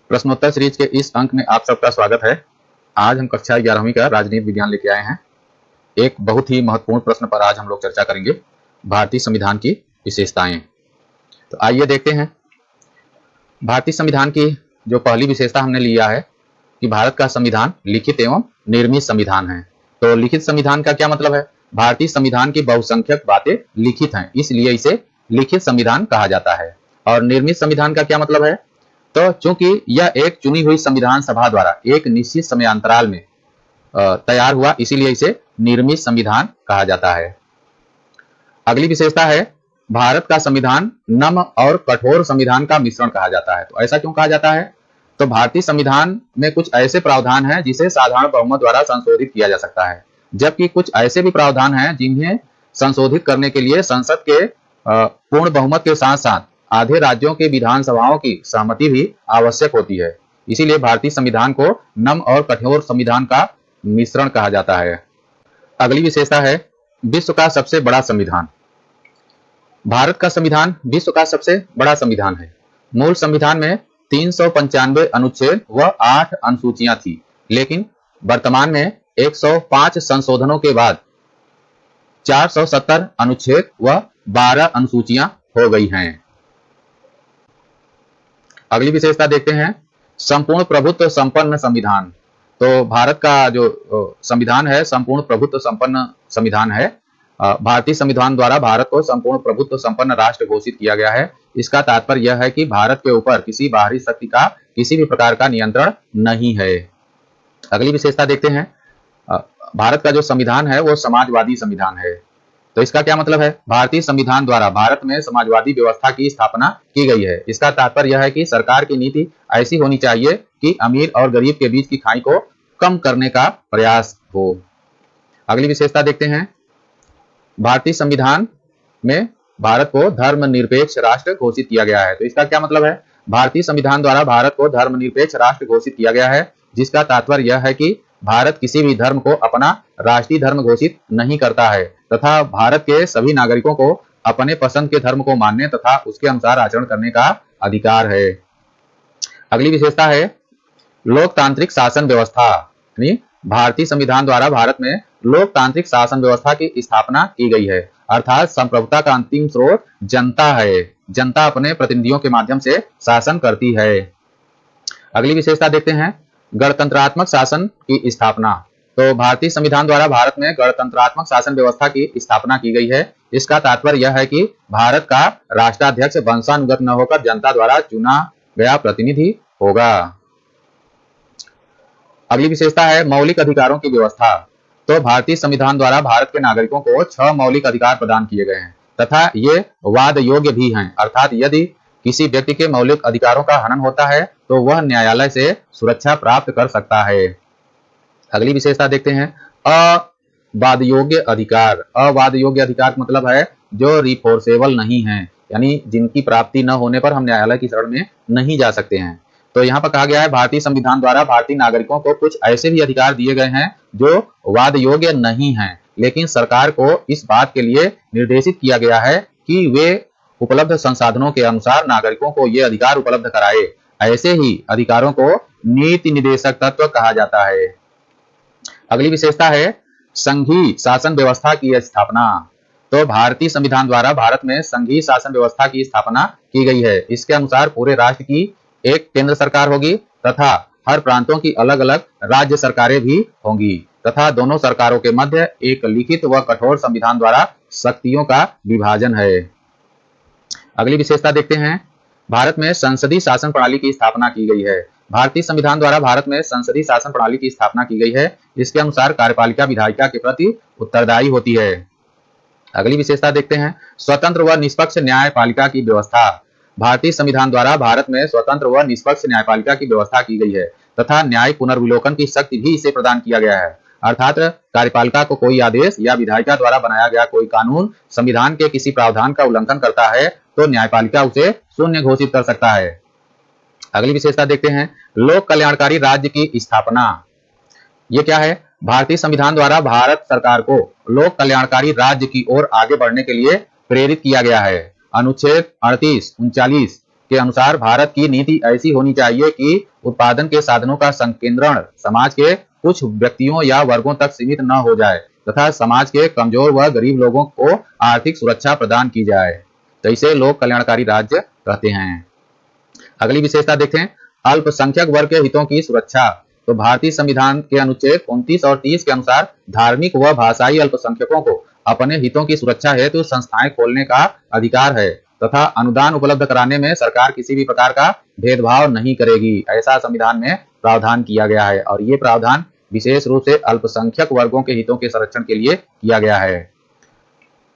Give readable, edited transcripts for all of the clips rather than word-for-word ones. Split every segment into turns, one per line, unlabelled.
प्रश्नोत्तर सीरीज के इस अंक में आप सबका स्वागत है। आज हम कक्षा 11वीं का राजनीति विज्ञान लेके आए हैं। एक बहुत ही महत्वपूर्ण प्रश्न पर आज हम लोग चर्चा करेंगे, भारतीय संविधान की विशेषताएं। तो आइए देखते हैं। भारतीय संविधान की जो पहली विशेषता हमने लिया है कि भारत का संविधान लिखित एवं निर्मित संविधान है। तो लिखित संविधान का क्या मतलब है? भारतीय संविधान की बहुसंख्यक बातें लिखित हैं, इसलिए इसे लिखित संविधान कहा जाता है। और निर्मित संविधान का क्या मतलब है? तो चूंकि यह एक चुनी हुई संविधान सभा द्वारा एक निश्चित समयांतराल में तैयार हुआ, इसीलिए इसे निर्मित संविधान कहा जाता है। अगली विशेषता है, भारत का संविधान नम और कठोर संविधान का मिश्रण कहा जाता है। तो ऐसा क्यों कहा जाता है? तो भारतीय संविधान में कुछ ऐसे प्रावधान हैं जिसे साधारण बहुमत द्वारा संशोधित किया जा सकता है, जबकि कुछ ऐसे भी प्रावधान हैं जिन्हें संशोधित करने के लिए संसद के पूर्ण बहुमत के साथ साथ आधे राज्यों के विधानसभाओं की सहमति भी आवश्यक होती है। इसीलिए भारतीय संविधान को नम और कठोर संविधान का मिश्रण कहा जाता है। अगली विशेषता है, विश्व का सबसे बड़ा संविधान। भारत का संविधान विश्व का सबसे बड़ा संविधान है। मूल संविधान में 395 अनुच्छेद व 8 अनुसूचियां थी, लेकिन वर्तमान में 105 संशोधनों के बाद 470 अनुच्छेद व 12 अनुसूचियां हो गई हैं। अगली विशेषता देखते हैं, संपूर्ण प्रभुत्व संपन्न संविधान। तो भारत का जो संविधान है संपूर्ण प्रभुत्व संपन्न संविधान है। भारतीय संविधान द्वारा भारत को संपूर्ण प्रभुत्व संपन्न राष्ट्र घोषित किया गया है। इसका तात्पर्य यह है कि भारत के ऊपर किसी बाहरी शक्ति का किसी भी प्रकार का नियंत्रण नहीं है। अगली विशेषता देखते हैं, भारत का जो संविधान है वो समाजवादी संविधान है। तो इसका क्या मतलब है? भारतीय संविधान द्वारा भारत में समाजवादी व्यवस्था की स्थापना की गई है। इसका तात्पर्य यह है कि सरकार की नीति ऐसी होनी चाहिए कि अमीर और गरीब के बीच की खाई को कम करने का प्रयास हो। अगली विशेषता देखते हैं, भारतीय संविधान में भारत को धर्मनिरपेक्ष राष्ट्र घोषित किया गया है। तो इसका क्या मतलब है? भारतीय संविधान द्वारा भारत को धर्मनिरपेक्ष राष्ट्र घोषित किया गया है, जिसका तात्पर्य यह है कि भारत किसी भी धर्म को अपना राष्ट्रीय धर्म घोषित नहीं करता है तथा भारत के सभी नागरिकों को अपने पसंद के धर्म को मानने तथा उसके अनुसार आचरण करने का अधिकार है। अगली विशेषता है, लोकतांत्रिक शासन व्यवस्था। यानी भारतीय संविधान द्वारा भारत में लोकतांत्रिक शासन व्यवस्था की स्थापना की गई है, अर्थात संप्रभुता का अंतिम स्रोत जनता है। जनता अपने प्रतिनिधियों के माध्यम से शासन करती है। अगली विशेषता देखते हैं, गणतंत्रात्मक शासन की स्थापना। तो भारतीय संविधान द्वारा भारत में गणतंत्रात्मक शासन व्यवस्था की स्थापना की गई है। इसका तात्पर्य यह है कि भारत का राष्ट्राध्यक्ष वंशानुगत न होकर जनता द्वारा चुना गया प्रतिनिधि होगा। अगली विशेषता है, मौलिक अधिकारों की व्यवस्था। तो भारतीय संविधान द्वारा भारत के नागरिकों को 6 मौलिक अधिकार प्रदान किए गए हैं तथा ये वाद योग्य भी हैं, अर्थात यदि किसी व्यक्ति के मौलिक अधिकारों का हनन होता है तो वह न्यायालय से सुरक्षा प्राप्त कर सकता है। अगली विशेषता देखते हैं, अवाद योग्य अधिकार। अवाद योग्य अधिकार का मतलब है जो रिफोर्सेबल नहीं है, यानी जिनकी प्राप्ति न होने पर हम न्यायालय की शरण में नहीं जा सकते हैं। तो यहाँ पर कहा गया है, भारतीय संविधान द्वारा भारतीय नागरिकों को कुछ ऐसे भी अधिकार दिए गए हैं जो वाद योग्य नहीं हैं, लेकिन सरकार को इस बात के लिए निर्देशित किया गया है कि वे उपलब्ध संसाधनों के अनुसार नागरिकों को ये अधिकार उपलब्ध कराए। ऐसे ही अधिकारों को नीति निदेशक तत्व कहा जाता है। अगली विशेषता है, संघीय शासन व्यवस्था की स्थापना। तो भारतीय संविधान द्वारा भारत में संघीय शासन व्यवस्था की स्थापना की गई है। इसके अनुसार पूरे राष्ट्र की एक केंद्र सरकार होगी तथा हर प्रांतों की अलग अलग राज्य सरकारें भी होंगी तथा दोनों सरकारों के मध्य एक लिखित व कठोर संविधान द्वारा शक्तियों का विभाजन है। अगली विशेषता देखते हैं, भारत में संसदीय शासन प्रणाली की स्थापना की गई है। भारतीय संविधान द्वारा भारत में संसदीय शासन प्रणाली की स्थापना की गई है। इसके अनुसार कार्यपालिका विधायिका के प्रति उत्तरदायी होती है। अगली विशेषता देखते हैं, स्वतंत्र व निष्पक्ष न्यायपालिका की व्यवस्था। भारतीय संविधान द्वारा भारत में स्वतंत्र व निष्पक्ष न्यायपालिका की व्यवस्था की गई है तथा न्याय पुनर्विलोकन की शक्ति भी इसे प्रदान किया गया है, अर्थात कार्यपालिका को कोई आदेश या विधायिका द्वारा बनाया गया कोई कानून संविधान के किसी प्रावधान का उल्लंघन करता है तो न्यायपालिका उसे शून्य घोषित कर सकता है। अगली विशेषता देखते हैं, लोक कल्याणकारी राज्य की स्थापना। ये क्या है? भारतीय संविधान द्वारा भारत सरकार को लोक कल्याणकारी राज्य की ओर आगे बढ़ने के लिए प्रेरित किया गया है। अनुच्छेद 38, 39 के अनुसार भारत की नीति ऐसी होनी चाहिए कि उत्पादन के साधनों का संकेंद्रण समाज के कुछ व्यक्तियों या वर्गों तक सीमित न हो जाए तथा समाज के कमजोर व गरीब लोगों को आर्थिक सुरक्षा प्रदान की जाए। तो इसे लोक कल्याणकारी राज्य कहते हैं। अगली विशेषता देखें, अल्पसंख्यक वर्ग के हितों की सुरक्षा। तो भारतीय संविधान के अनुच्छेद 29 और 30 के अनुसार धार्मिक व भाषाई अल्पसंख्यकों को अपने हितों की सुरक्षा हेतु संस्थाएं खोलने का अधिकार है तथा अनुदान उपलब्ध कराने में सरकार किसी भी प्रकार का भेदभाव नहीं करेगी, ऐसा संविधान में प्रावधान किया गया है। और ये प्रावधान विशेष रूप से अल्पसंख्यक वर्गों के हितों के संरक्षण के लिए किया गया है।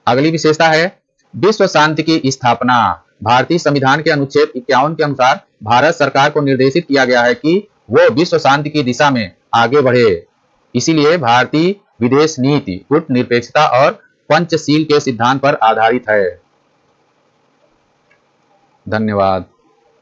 अगली विशेषता है विश्व शांति की स्थापना। भारतीय संविधान के अनुच्छेद 51 के अनुसार भारत सरकार को निर्देशित किया गया है कि वो विश्व शांति की दिशा में आगे बढ़े। इसीलिए भारतीय विदेश नीति कूटनिरपेक्षता और पंचशील के सिद्धांत पर आधारित है। धन्यवाद।